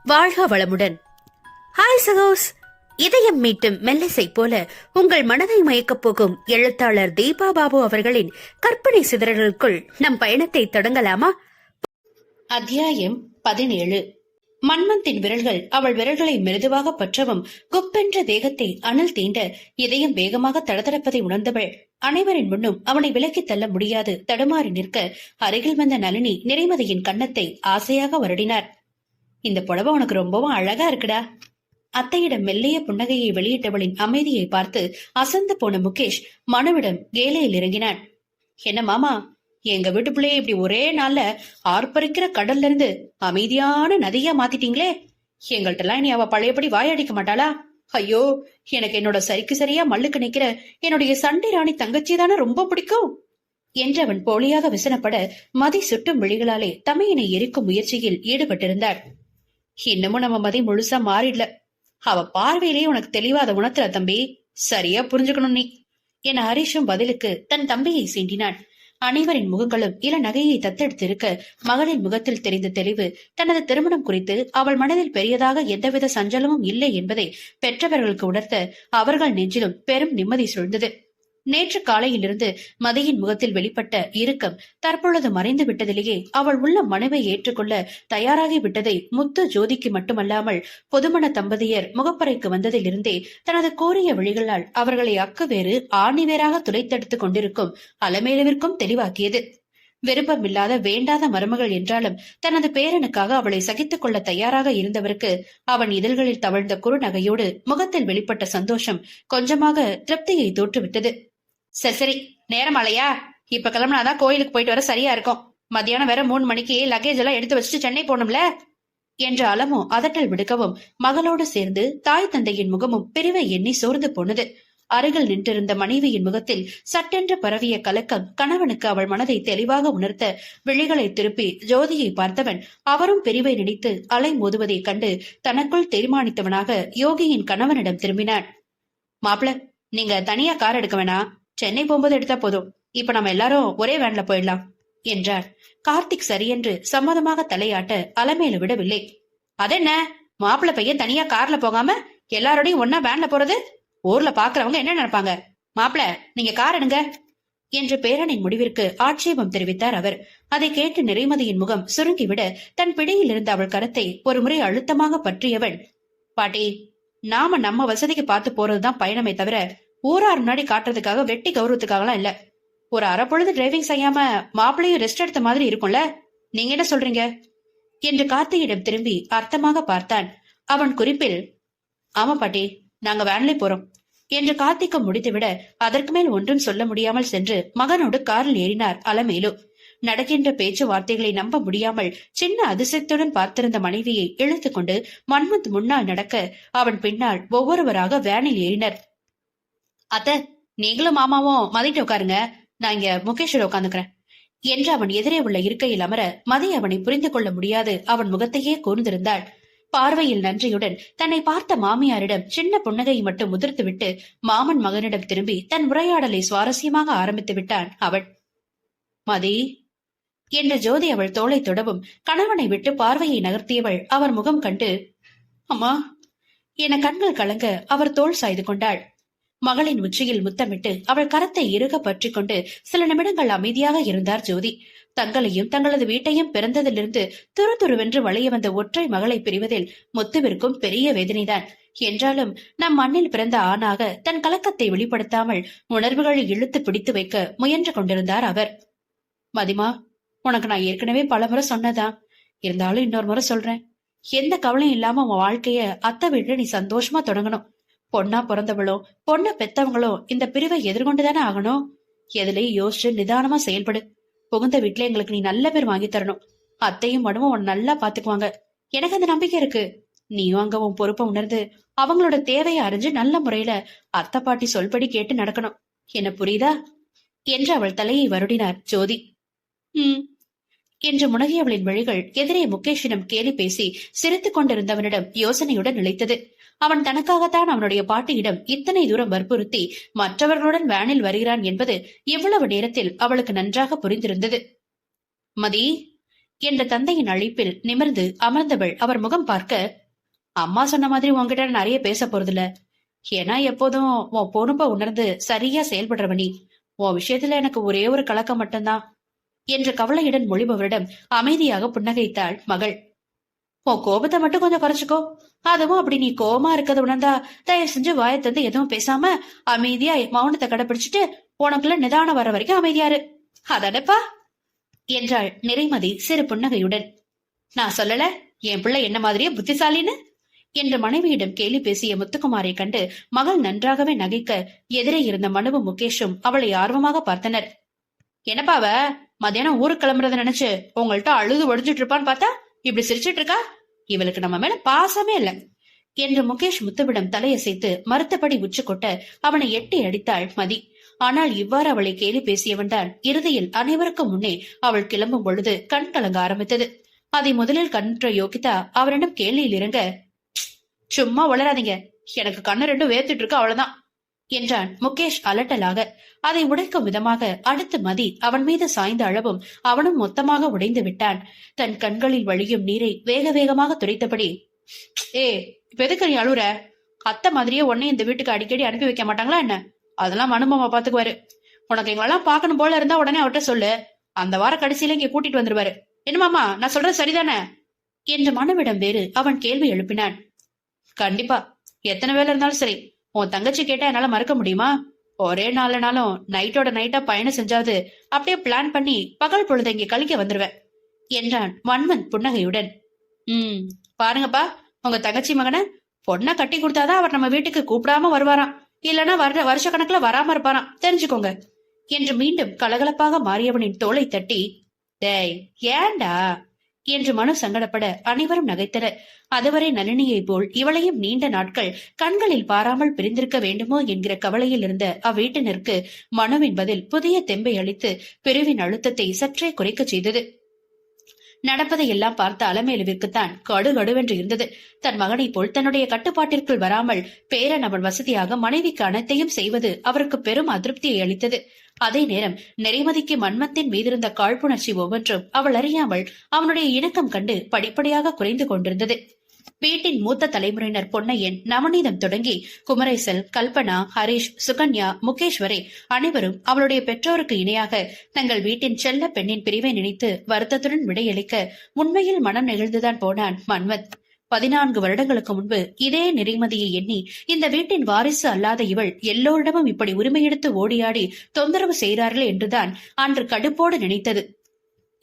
வாழ்க வளமுடன். ஹாய் சகோஸ். இதயம் மீட்டும் மெல்லிசை போல உங்கள் மனதை மயக்கப் போகும் எழுத்தாளர் தீபா பாபு அவர்களின் கற்பனை சிதறல்களுக்குள் நம் பயணத்தை தொடங்கலாமா? அத்தியாயம் 17. மன்மந்தின் விரல்கள் அவள் விரல்களை மிருதுவாக பற்றவும் குப்பென்ற தேகத்தை அனல் தீண்ட இதயம் வேகமாக தடதடப்பதை உணர்ந்தவள் அனைவரின் முன்னும் அவனை விலக்கித் தள்ள முடியாது தடுமாறி நிற்க அருகில் வந்த நளினி நிறைமதியின் கன்னத்தை ஆசையாக வருடினார். இந்த புடவை உனக்கு ரொம்பவும் அழகா இருக்குடா. அத்தையிடம் மெல்லிய புன்னகையை வெளியிட்டவளின் அமைதியை பார்த்து அசந்து போன முகேஷ் மனுவிடம் கேலையில் இறங்கினான். என்ன மாமா, எங்க வீட்டு பிள்ளைய இப்படி ஒரே நாள்ல ஆர்ப்பரிக்கிற கடல்ல இருந்து அமைதியான நதியா மாத்திட்டீங்களே. எங்கள்கிட்ட எல்லாம் இனி அவ பழையபடி வாயடிக்க மாட்டாளா? ஐயோ, எனக்கு என்னோட சரிக்கு சரியா மல்லுக்கு நிக்கிற என்னுடைய சண்டை ராணி தங்கச்சி தானே ரொம்ப பிடிக்கும் என்று அவன் போலியாக விசனப்பட மதி சுட்டும் விழிகளாலே தமையனை எரிக்கும் முயற்சியில் ஈடுபட்டிருந்தாள். இன்னமும் நம்ம மதி முழுசா மாறிடல. அவ பார்வையிலேயே உனக்கு தெளிவாத உணர்த்துற தம்பி, சரியா புரிஞ்சுக்கணும் நீ என ஹரிஷும் பதிலுக்கு தன் தம்பியை சீண்டினான். அனைவரின் முகங்களும் இள நகையை தத்தெடுத்திருக்க மகளின் முகத்தில் தெரிந்த தெளிவு தனது திருமணம் குறித்து அவள் மனதில் பெரியதாக எந்தவித சஞ்சலமும் இல்லை என்பதை பெற்றவர்களுக்கு உணர்த்த அவர்கள் நெஞ்சிலும் பெரும் நிம்மதி சூழ்ந்தது. நேற்று காலையிலிருந்து மதியின் முகத்தில் வெளிப்பட்ட இறுக்கம் தற்பொழுது மறைந்து விட்டதிலேயே அவள் உள்ள மனுவை ஏற்றுக்கொள்ள தயாராகி விட்டதை முத்து ஜோதிக்கு மட்டுமல்லாமல் பொதுமண தம்பதியர் முகப்பறைக்கு வந்ததிலிருந்தே தனது கூறிய வழிகளால் அவர்களை அக்குவேறு ஆணிவேராக துளைத்தெடுத்துக் கொண்டிருக்கும் அலமேலுவிற்கும் தெளிவாக்கியது. விருப்பமில்லாத வேண்டாத மருமகள் என்றாலும் தனது பேரனுக்காக அவளை சகித்துக் கொள்ள தயாராக இருந்தவருக்கு அவன் இதழ்களில் தவழ்ந்த குறுநகையோடு முகத்தில் வெளிப்பட்ட சந்தோஷம் கொஞ்சமாக திருப்தியை தோற்றுவிட்டது. சரி, நேரம் ஆலையா? இப்ப கிளம்புனாதான் கோயிலுக்கு போயிட்டு வர சரியா இருக்கும். மத்தியானம் வேற 3 மணிக்கு லக்கேஜ் எல்லாம் எடுத்து வச்சுட்டு சென்னை போகணும்ல என்ற அலமோ அதட்டல் விடுக்கவும் மகளோடு சேர்ந்து தாய் தந்தையின் முகமும் பிரிவை எண்ணி சோர்ந்து போனது. அருகில் நின்றிருந்த மனைவியின் முகத்தில் சட்டென்று பரவிய கலக்கம் கணவனுக்கு அவள் மனதை தெளிவாக உணர்த்த விழிகளை திருப்பி ஜோதியை பார்த்தவன் அவரும் பிரிவை நினைத்து அலை மோதுவதைக் கண்டு தனக்குள் தீர்மானித்தவனாக யோகியின் கணவனிடம் திரும்பினான். மாப்பிள, நீங்க தனியா கார் எடுக்க வேணாம், சென்னை போகும்போது எடுத்தா போதும். இப்ப நம்ம எல்லாரும் ஒரே வேன்ல போயிடலாம் என்றார். கார்த்திக் சரியென்று சம்மதமாக தலையாட்ட அலமேலு விடவில்லை. அதென்ன, மாப்பிள்ள பையன் தனியா கார்ல போகாம எல்லாரோடையும் ஒன்னா வேன்ல போறது? ஊர்ல பாக்குறவங்க என்ன நினைப்பாங்க? மாப்பிள, நீங்க கார் எடுங்க என்று பேரனின் முடிவிற்கு ஆட்சேபம் தெரிவித்தார் அவர். அதை கேட்டு நிறைமதியின் முகம் சுருங்கிவிட தன் பிடியில் இருந்த அவள் கரத்தை ஒரு முறை அழுத்தமாக பற்றியவன், பாட்டி, நாம நம்ம வசதிக்கு பார்த்து போறதுதான் பயணமே தவிர ஊரார் முன்னாடி காட்டுறதுக்காக வெட்டி கௌரவத்துக்காகலாம் இல்ல. ஒரு அரை பொழுது டிரைவிங் செய்யாம மாப்பிளையும் ரெஸ்ட் எடுத்த மாதிரி இருக்கும்ல, நீங்க என்ன சொல்றீங்க என்று கார்த்தியிடம் திரும்பி அர்த்தமாக பார்த்தான். அவன் குறிப்பில், ஆமா பாட்டி, நாங்க வேன்ல போறோம் என்று கார்த்திகம் முடித்துவிட அதற்கு மேல் ஒன்றும் சொல்ல முடியாமல் சென்று மகனோடு காரில் ஏறினார் அலமேலு. நடக்கின்ற பேச்சுவார்த்தைகளை நம்ப முடியாமல் சின்ன அதிசயத்துடன் பார்த்திருந்த மனைவியை இழுத்துக் கொண்டு மன்மத் முன்னால் நடக்க அவன் பின்னால் ஒவ்வொருவராக வேனில் ஏறினர். அத்த, நீங்களும் மாமாவும் மதிட்டு உட்காருங்க, நான் இங்க முகேஷோட உட்காந்துக்கிறேன் என்று அவன் எதிரே உள்ள இருக்கையில் அமர மதி அவனை புரிந்து கொள்ள முடியாது அவன் முகத்தையே கூர்ந்திருந்தாள். பார்வையில் நன்றியுடன் தன்னை பார்த்த மாமியாரிடம் சின்ன புன்னகையை மட்டும் முதிர்த்துவிட்டு மாமன் மகனிடம் திரும்பி தன் உரையாடலை சுவாரஸ்யமாக ஆரம்பித்து விட்டான் அவன். மதி என்ற ஜோதி அவள் தோளை தொடவும் கணவனை விட்டு பார்வையை நகர்த்தியவள் அவர் முகம் கண்டு, அம்மா என கண்கள் கலங்க அவர் தோள் சாய்து கொண்டாள். மகளின் உச்சியில் முத்தமிட்டு அவள் கரத்தை இறுக பற்றி கொண்டு சில நிமிடங்கள் அமைதியாக இருந்தார் ஜோதி. தங்களையும் தங்களது வீட்டையும் பிறந்ததிலிருந்து துருதுருவென்று வளைய வந்த ஒற்றை மகளை பிரிவதில் முத்துவிற்கும் பெரிய வேதனைதான். என்றாலும் நம் மண்ணில் பிறந்த ஆணாக தன் கலக்கத்தை வெளிப்படுத்தாமல் உணர்வுகளை இழுத்து பிடித்து வைக்க முயன்று கொண்டிருந்தார் அவர். மதிமா, உனக்கு நான் ஏற்கனவே பலமுறை சொன்னதான், இருந்தாலும் இன்னொரு முறை சொல்றேன். எந்த கவலையும் இல்லாம உன் வாழ்க்கைய அத்தை வீட்டுல நீ சந்தோஷமா தொடங்கணும். பொண்ணா பிறந்தவளோ பொண்ண பெத்தவங்களோ இந்த பிரிவை எதிர்கொண்டுதானே ஆகணும். எதுலயும் யோசிச்சு நிதானமா செயல்படு. புகுந்த வீட்டுல எங்களுக்கு நீ நல்ல பேர் வாங்கி தரணும். அத்தையும் மடமும் உன் நல்லா பாத்துக்குவாங்க, எனக்கு அந்த நம்பிக்கை இருக்கு. நீயும் அங்க உன் பொறுப்பை உணர்ந்து அவங்களோட தேவையை அறிஞ்சு நல்ல முறையில அத்தை பாட்டி சொல்படி கேட்டு நடக்கணும். என்ன புரியுதா என்று அவள் தலையை வருடினார் ஜோதி. என்று முனகியவளின் வழிகள் எதிரே முகேஷிடம் கேலி பேசி சிரித்துக் கொண்டிருந்தவனிடம் யோசனையுடன் நிலைத்தது. அவன் தனக்காகத்தான் அவனுடைய பாட்டியிடம் இத்தனை தூரம் வற்புறுத்தி மற்றவர்களுடன் வேனில் வருகிறான் என்பது இவ்வளவு நேரத்தில் அவளுக்கு நன்றாக புரிந்திருந்தது. மதி என்ற தந்தையின் அழைப்பில் நிமிர்ந்து அமர்ந்தவள் அவர் முகம் பார்க்க, அம்மா சொன்ன மாதிரி உன்கிட்ட நிறைய பேச போறதில்ல. ஏன்னா எப்போதும் உன் பொறுப்பை உணர்ந்து சரியா செயல்படுறவனி. உன் விஷயத்துல எனக்கு ஒரே ஒரு கலக்கம் மட்டும்தான் என்ற கவலையுடன் மொழிபவரிடம் அமைதியாக புன்னகைத்தாள் மகள். உன் கோபத்தை மட்டும் கொஞ்சம் குறைச்சுக்கோ. அதுவும் அப்படி நீ கோபமா இருக்கத உணர்ந்தா தயவு செஞ்சு வாயத்தந்து எதுவும் பேசாம அமைதியா மௌனத்தை கடைபிடிச்சிட்டு உனக்குள்ள நிதானம் வர வரைக்கும் அமைதியாரு. அதடப்பா என்றாள் நிறைமதி சிறு புன்னகையுடன். நான் சொல்லல என் பிள்ளை என்ன மாதிரியே புத்திசாலின்னு என்று மனைவியிடம் கேலி பேசிய முத்துக்குமாரை கண்டு மகள் நன்றாகவே நகைக்க எதிரே இருந்த மனுவும் முகேஷும் அவளை ஆர்வமாக பார்த்தனர். என்னப்பாவ மத்தியானம் ஊருக்கு கிளம்புறத நினைச்சு உங்கள்ட்ட அழுது ஒடிஞ்சிட்டு இருப்பான்னு பார்த்தா இப்படி சிரிச்சிட்டு இருக்கா? இவளுக்கு நம்ம மேல பாசமே இல்ல என்று முகேஷ் முத்துவிடம் தலையசைத்து மறுத்தபடி உச்சு கொட்ட அவனை எட்டி அடித்தாள் மதி. ஆனால் இவ்வாறு அவளை கேலி பேசியவன் தான் இறுதியில் அனைவருக்கும் முன்னே அவள் கிளம்பும் பொழுது கண் கலங்க ஆரம்பித்தது. அதை முதலில் கண்ணுற்ற யோகிதா அவரிடம் கேலியில் இறங்க, சும்மா வளராதீங்க, எனக்கு கண்ணு ரெண்டும் வேர்த்துட்டு இருக்கு அவ்வளவுதான் என்றான் முகேஷ் அலட்டலாக. அதை உடைக்கும் விதமாக அடுத்து மதி அவன் மீது சாய்ந்த அளவும் அவனும் மொத்தமாக உடைந்து விட்டான். தன் கண்களில் வழியும் நீரை வேக வேகமாக துடைத்தபடி, இப்ப எதுக்கு நீ அழுற? அத்தை மாதிரியே உன்னை இந்த வீட்டுக்கு அடிக்கடி அனுப்பி வைக்க மாட்டாங்களா என்ன? அதெல்லாம் மனுமாமா பாத்துக்குவாரு. உனக்கு எங்களெல்லாம் பாக்கணும் போல இருந்தா உடனே அவர்கிட்ட சொல்லு. அந்த வார கடைசியில இங்க கூட்டிட்டு வந்துருவாரு. என்னமாமா, நான் சொல்றது சரிதானே என்று மனுவிடம் வேறு அவன் கேள்வி எழுப்பினான். கண்டிப்பா, எத்தனை வேலை இருந்தாலும் சரி. உன் தங்கச்சி கேட்டா என்னால மறக்க முடியுமா? ஒரே நாளுனாலும் நைட்டோட நைட்டா பயணம் செஞ்சாவது அப்படியே பிளான் பண்ணி பகல் பொழுது இங்க கழிக்க வந்துருவேன் என்றான் மன்மந்த் புன்னகையுடன். பாருங்கப்பா, உங்க தங்கச்சி மகனை பொண்ணை கட்டி கொடுத்தாதான் அவர் நம்ம வீட்டுக்கு கூப்பிடாம வருவாராம். இல்லனா வருஷ கணக்குல வராம இருப்பாராம், தெரிஞ்சுக்கோங்க என்று மீண்டும் கலகலப்பாக மாறியவனின் தோளை தட்டி, டேய் ஏண்டா என்று மனு சங்கடப்பட அனைவரும் நகைத்தனர். அதுவரை நளினியை போல் இவளையும் நீண்ட நாட்கள் கண்களில் பாராமல் பிரிந்திருக்க வேண்டுமோ என்கிற கவலையில் இருந்த அவ்வீட்டினருக்கு மனுவின் பதில் புதிய தெம்பை அளித்து பிரிவின் அழுத்தத்தை சற்றே குறைக்க செய்தது. நடப்பதை எல்லாம் பார்த்த அலமேலுவிற்குத்தான் கடுகடுவென்று இருந்தது. தன் மகனை போல் தன்னுடைய கட்டுப்பாட்டிற்குள் வராமல் பேரன் அவன் வசதியாக மனைவிக்கு அனைத்தையும் செய்வது அவருக்கு பெரும் அதிருப்தியை அளித்தது. அதே நேரம் நிறைமதிக்கு மன்மத்தின் மீதிருந்த காழ்ப்புணர்ச்சி ஒவ்வொன்றும் அவள் அறியாமல் அவனுடைய இணக்கம் கண்டு படிப்படியாக குறைந்து கொண்டிருந்தது. வீட்டின் மூத்த தலைமுறையினர் பொன்னையன், நவநீதம் தொடங்கி குமரேசல், கல்பனா, ஹரிஷ், சுகன்யா, முகேஷ் வரை அனைவரும் அவளுடைய பெற்றோருக்கு இணையாக தங்கள் வீட்டின் செல்ல பெண்ணின் பிரிவை நினைத்து வருத்தத்துடன் விடையளிக்க உண்மையில் மனம் நெகிழ்ந்துதான் போனான் மன்மத். 14 வருடங்களுக்கு முன்பு இதே நிறைமதியை எண்ணி இந்த வீட்டின் வாரிசு அல்லாத இவள் எல்லோரிடமும் இப்படி உரிமையெடுத்து ஓடியாடி தொந்தரவு செய்கிறார்கள் என்றுதான் அன்று கடுப்போடு நினைத்தது.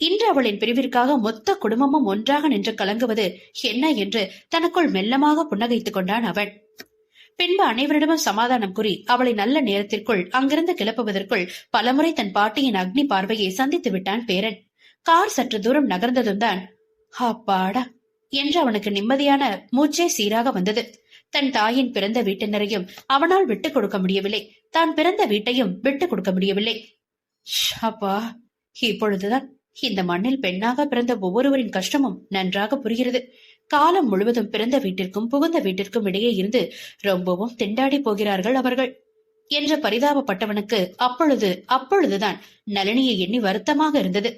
இன்று அவளின் பிரிவிற்காக மொத்த குடும்பமும் ஒன்றாக நின்று கலங்குவது என்ன என்று தனக்குள் மெல்லமாக புன்னகைத்துக் கொண்டான் அவன். பின்பு அனைவரிடமும் சமாதானம் கூறி அவளை நல்ல நேரத்திற்குள் அங்கிருந்து கிளப்புவதற்குள் பலமுறை தன் பாட்டியின் அக்னி பார்வையை சந்தித்து விட்டான் பேரன். கார் சற்று தூரம் நகர்ந்ததும் தான் அப்பாடா என்று அவனுக்கு நிம்மதியான மூச்சே சீராக வந்தது. தன் தாயின் பிறந்த வீட்டினரையும் அவனால் விட்டுக் கொடுக்க முடியவில்லை, தான் பிறந்த வீட்டையும் விட்டுக் கொடுக்க முடியவில்லை. அப்பா, இப்பொழுதுதான் இந்த மண்ணில் பெண்ணாக பிறந்த ஒவ்வொருவரின் கஷ்டமும் நன்றாக புரிகிறது. காலம் முழுவதும் பிறந்த வீட்டிற்கும் புகுந்த வீட்டிற்கும் இடையே இருந்து ரொம்பவும் திண்டாடி போகிறார்கள் அவர்கள் என்ற பரிதாபப்பட்டவனுக்கு அப்பொழுதுதான் நளினியை எண்ணி வருத்தமாக இருந்தது.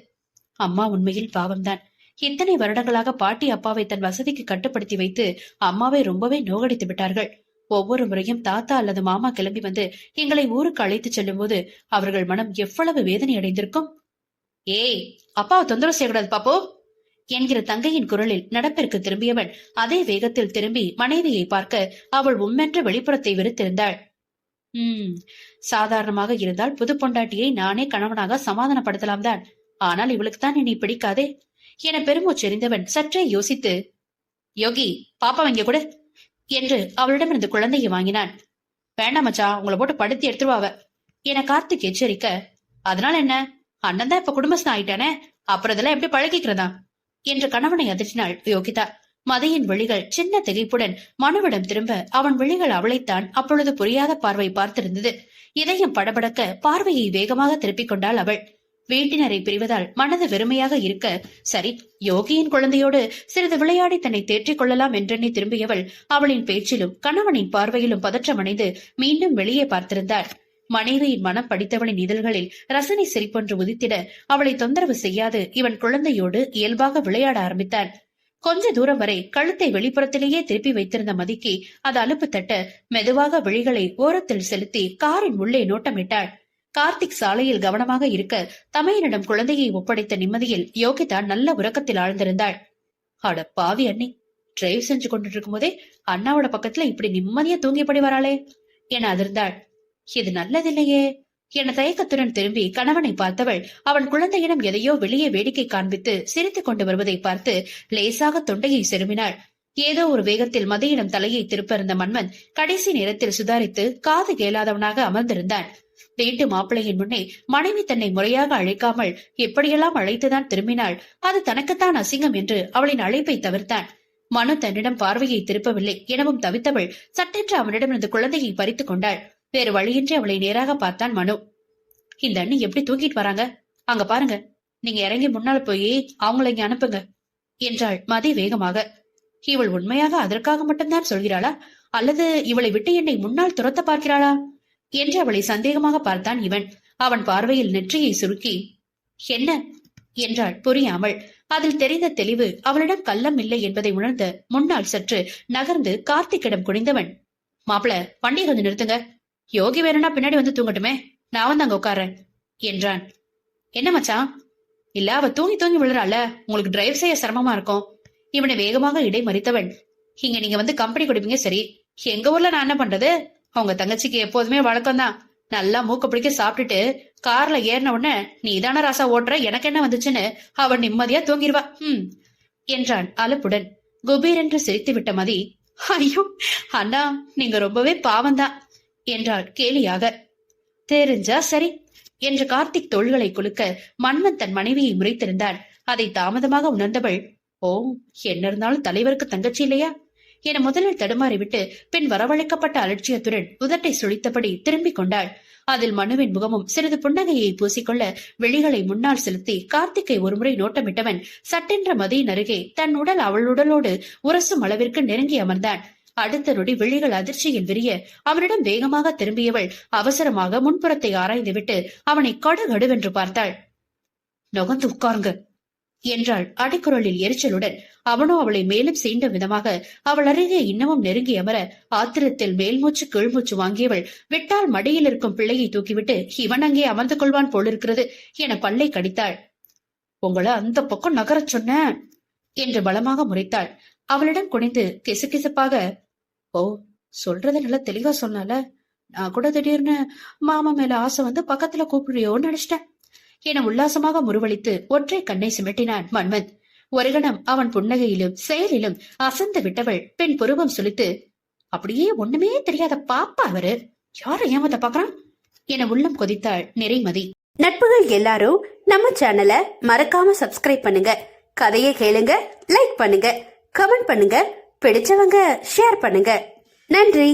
அம்மா உண்மையில் பாவம்தான். இத்தனை வருடங்களாக பாட்டி அப்பாவை தன் வசதிக்கு கட்டுப்படுத்தி வைத்து அம்மாவை ரொம்பவே நோகடித்து விட்டார்கள். ஒவ்வொரு முறையும் தாத்தா அல்லது மாமா கிளம்பி வந்து எங்களை ஊருக்கு அழைத்து செல்லும் போது அவர்கள் மனம் எவ்வளவு வேதனை அடைந்திருக்கும். ஏய், அப்பாவை தொந்தரவு செய்யக்கூடாது பாப்போ என்கிற தங்கையின் குரலில் நடப்பிற்கு திரும்பியவன் அதே வேகத்தில் திரும்பி மனைவியை பார்க்க அவள் உம்மென்ற வெளிப்புறத்தை வெறுத்திருந்தாள். சாதாரணமாக இருந்தால் புது பொண்டாட்டியை நானே கணவனாக சமாதானப்படுத்தலாம் தான். ஆனால் இவளுக்கு தான் என்னை பிடிக்காதே என பெருமூச்செறிந்தவன் சற்றே யோசித்து, யோகி, பாப்பா இங்க கூட என்று அவளிடமிருந்து குழந்தையை வாங்கினான். வேண்டாம் மச்சா, உங்களை போட்டு படுத்தி எடுத்துருவாவ என கார்த்திக் எச்சரிக்க, அதனால என்ன, அண்ணன் தான் இப்ப குடும்பஸ்தான் ஆயிட்டானே, அப்புறம் இதெல்லாம் எப்படி பழகிக்கிறதா என்று கணவனை அதட்டினாள் யோகிதா. மதியின் விழிகள் சின்ன திகைப்புடன் மனுவிடம் திரும்ப அவன் விழிகள் அவளைத்தான் அப்பொழுது புரியாத பார்வை பார்த்திருந்தது. இதயம் படபடக்க பார்வையை வேகமாக திருப்பிக் கொண்டாள் அவள். வீட்டினரை பிரிவதால் மனது வெறுமையாக இருக்க, சரி யோகியின் குழந்தையோடு சிறிது விளையாடி தன்னை தேற்றிக் கொள்ளலாம் என்றெண்ணி திரும்பியவள் அவளின் பேச்சிலும் கணவனின் பார்வையிலும் பதற்றமடைந்து மீண்டும் வெளியே பார்த்திருந்தாள். மனைவியின் மனம் படித்தவளின் இதழ்களில் ரசனை சிரிப்பொன்று உதித்திட அவளை தொந்தரவு செய்யாது இவன் குழந்தையோடு இயல்பாக விளையாட ஆரம்பித்தான். கொஞ்ச தூரம் வரை கழுத்தை வெளிப்புறத்திலேயே திருப்பி வைத்திருந்த மதிக்கு அது அலுப்பு தட்ட மெதுவாக விழிகளை ஓரத்தில் செலுத்தி காரின் உள்ளே நோட்டமிட்டாள். கார்த்திக் சாலையில் கவனமாக இருக்க தமையனிடம் குழந்தையை ஒப்படைத்த நிம்மதியில் யோகிதா நல்ல உறக்கத்தில் ஆழ்ந்திருந்தாள். அட பாவி அண்ணி, டிரைவ் செஞ்சு கொண்டு இருக்கும் போதே அண்ணாவோட பக்கத்துல இப்படி நிம்மதியா தூங்கிப்படி வராளே என அதிர்ந்தாள். இது நல்லதில்லையே என தயக்கத்துடன் திரும்பி கணவனை பார்த்தவள் அவன் குழந்தையிடம் எதையோ வெளியே வேடிக்கை காண்பித்து சிரித்துக் கொண்டு வருவதை பார்த்து லேசாக தொண்டையை செருமினாள். ஏதோ ஒரு வேகத்தில் மதியிடம் தலையை திருப்ப இருந்த மன்மன் கடைசி நேரத்தில் சுதாரித்து காது கேளாதவனாக அமர்ந்திருந்தான். வீட்டு மாப்பிள்ளையின் முன்னே மனைவி தன்னை முறையாக அழைக்காமல் எப்படியெல்லாம் அழைத்துதான் திரும்பினாள். அது தனக்குத்தான் அசிங்கம் என்று அவளின் அழைப்பை தவிர்த்தான். மனு தன்னிடம் பார்வையை திருப்பவில்லை எனவும் தவித்தவள் சட்டென்று அவனிடமிருந்து குழந்தையை பறித்துக் கொண்டாள். வேறு வழியின்றி அவளை நேராக பார்த்தான் மனு. இந்த அண்ணி எப்படி தூக்கிட்டு வராங்க, அங்க பாருங்க, நீங்க இறங்கி முன்னால போய் அவங்களை இங்க அனுப்புங்க என்றாள் மதி வேகமாக. இவள் உண்மையாக அதற்காக மட்டும்தான் சொல்கிறாளா, அல்லது இவளை விட்டு என்னை முன்னால் துரத்த பார்க்கிறாளா என்று அவளை சந்தேகமாக பார்த்தான் இவன். அவன் பார்வையில் நெற்றியை சுருக்கி என்ன என்றாள் புரியாமல். அதில் தெரிந்த தெளிவு அவளிடம் கள்ளம் இல்லை என்பதை உணர்ந்து முன்னால் சற்று நகர்ந்து கார்த்திக்கிடம் குனிந்தவன், மாப்பிள வண்டியை கொஞ்சம் நிறுத்துங்க, யோகி வேணும்னா பின்னாடி வந்து தூங்கட்டுமே, நான் வந்து அங்க உட்கார்றேன் என்றான். என்ன மச்சான், இல்ல அவ தூங்கி தூங்கி விழுறாள, உங்களுக்கு டிரைவ் செய்ய சிரமமா இருக்கும். இவனை வேகமாக இடை மறித்தவன், இங்க நீங்க வந்து கம்பெனி கொடுப்பீங்க சரி, எங்க ஊர்ல நான் என்ன பண்றது, அவங்க தங்கச்சிக்கு எப்போதுமே வழக்கம்தான், நல்லா மூக்க பிடிக்க சாப்பிட்டுட்டு கார்ல ஏறின உடனே நீ தானே ராசா ஓட்டுற, எனக்கு என்ன வந்துச்சுன்னு அவன் நிம்மதியா தூங்கிடுவா என்றான் அலுப்புடன். குபீர் என்று சிரித்து விட்ட மதி, ஐயோ அண்ணா நீங்க ரொம்பவே பாவம்தான் என்றாள் கேலியாக. தெரிஞ்சா சரி என்று கார்த்திக் தோள்களை குலுக்க மன்மன் தன் மனைவியை முறைத்திருந்தான். அதை தாமதமாக உணர்ந்தவள், ஓ என்ன இருந்தாலும் தலைவருக்கு தங்கச்சி இல்லையா என முதலில் தடுமாறிவிட்டு பின் வரவழைக்கப்பட்ட அலட்சியத்துடன் உதட்டை சுழித்தபடி திரும்பிக் கொண்டாள். அதில் மனுவின் முகமும் சிறிது புன்னகையை பூசிக்கொள்ள விழிகளை முன்னால் செலுத்தி கார்த்திக்கை ஒருமுறை நோட்டமிட்டவன் சட்டென்ற மதியின் அருகே தன் உடல் அவள் உடலோடு உரசும் அளவிற்கு நெருங்கி அமர்ந்தான். அடுத்த நொடி விழிகள் அதிர்ச்சியில் விரிய அவனிடம் வேகமாக திரும்பியவள் அவசரமாக முன்புறத்தை ஆராய்ந்துவிட்டு அவனை கடுகடுவென்று பார்த்தாள். நொகந்து உட்காருங்க என்றாள் அடிக்குரலில் எரிச்சலுடன். அவனோ அவளை மேலும் சீண்ட விதமாக அவள் அருகே இன்னமும் நெருங்கி அமர ஆத்திரத்தில் மேல்மூச்சு கீழ்மூச்சு வாங்கியவள் விட்டால் மடியில் இருக்கும் பிள்ளையை தூக்கிவிட்டு இவன் அங்கே அமர்ந்து கொள்வான் போலிருக்கிறது என பல்லை கடித்தாள். உங்களை அந்த பக்கம் நகரச் சொன்ன என்று பலமாக முறைத்தாள். அவளிடம் குனிந்து கிசுகிசுப்பாக, ஓ சொல்றத நல்லா தெளிவா சொன்னால, நான் கூட திடீர்னு மாமா மேல ஆசை வந்து பக்கத்துல கூப்பிடுறியோன்னு நினைச்சிட்டேன் என உல்லாசமாக முறுவலித்து ஒற்றை கண்ணை சிமிட்டினான் மன்மன். ஒரு கணம் அவன் புன்னகையிலும் செயலிலும் அசந்து விட்டவள் பின் புருவம் சுளித்து, அப்படியே ஒண்ணுமே தெரியாத பாப்பா அவரு, யார ஏமாத்த பாக்குறான் என உள்ளம் கொதித்தாள் நிறைமதி. நட்புகள் எல்லாரும் நம்ம சேனலை மறக்காம சப்ஸ்கிரைப் பண்ணுங்க, கதையை கேளுங்க, லைக் பண்ணுங்க, கமெண்ட் பண்ணுங்க, பிடிச்சவங்க ஷேர் பண்ணுங்க. நன்றி.